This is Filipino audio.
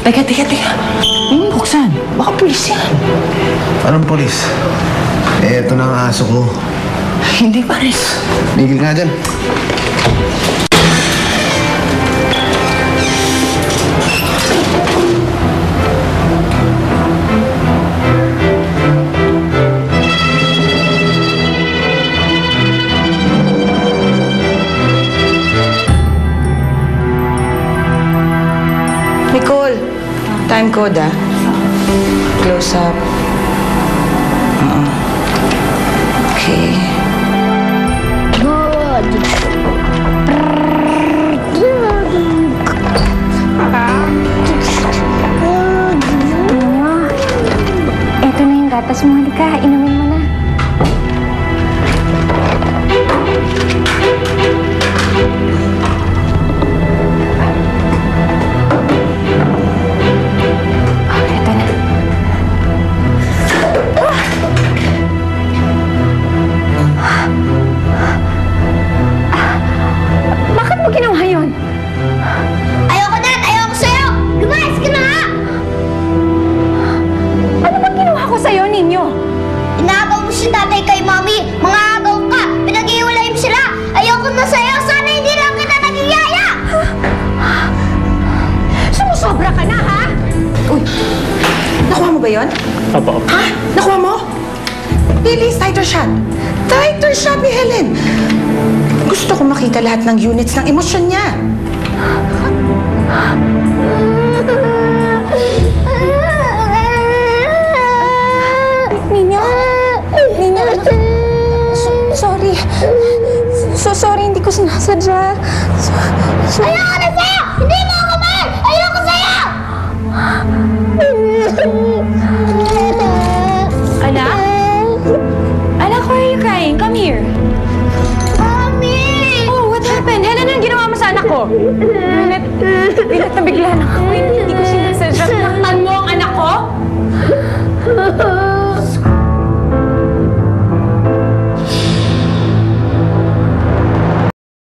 Teka. Buksan. Baka pulis yan. Anong polis? Eto na ang aso ko. Hindi, Paris. Migil nga dyan. Nicole, time code Close up. Okay. Eto na yung gatas mo. Halika, inumin mo na. Eto na. Bakit mo ginawa yun? Ayoko na! Ayoko sa'yo! Lumayas ka na nga! Ano bang ginawa ko sa'yo, Ninyo? Inagaw mo si tatay kay mami! Mga agaw ka! Pinag-iwalay mo sila! Ayoko na sa'yo! Sana hindi lang kita nagigaya! Sumusobra ka na, ha? Uy, nakuha mo ba yun? Apo. Ha? Nakuha mo? Lilis, tighter shot. Tighter shot ni Helen. Gusto ko makita lahat ng units ng emosyon niya. Ninyo? Ninyo, anak. Sorry. Sorry, hindi ko sinasadya. Ayoko na sa'yo! Hindi mo ako mahal! Ayoko sa'yo! Anak? Anak, why are you crying? Come here. Mami! Oh, what happened? Helen, anong ginawa mo sa anak ko? Helen, na bigla na ako. Hindi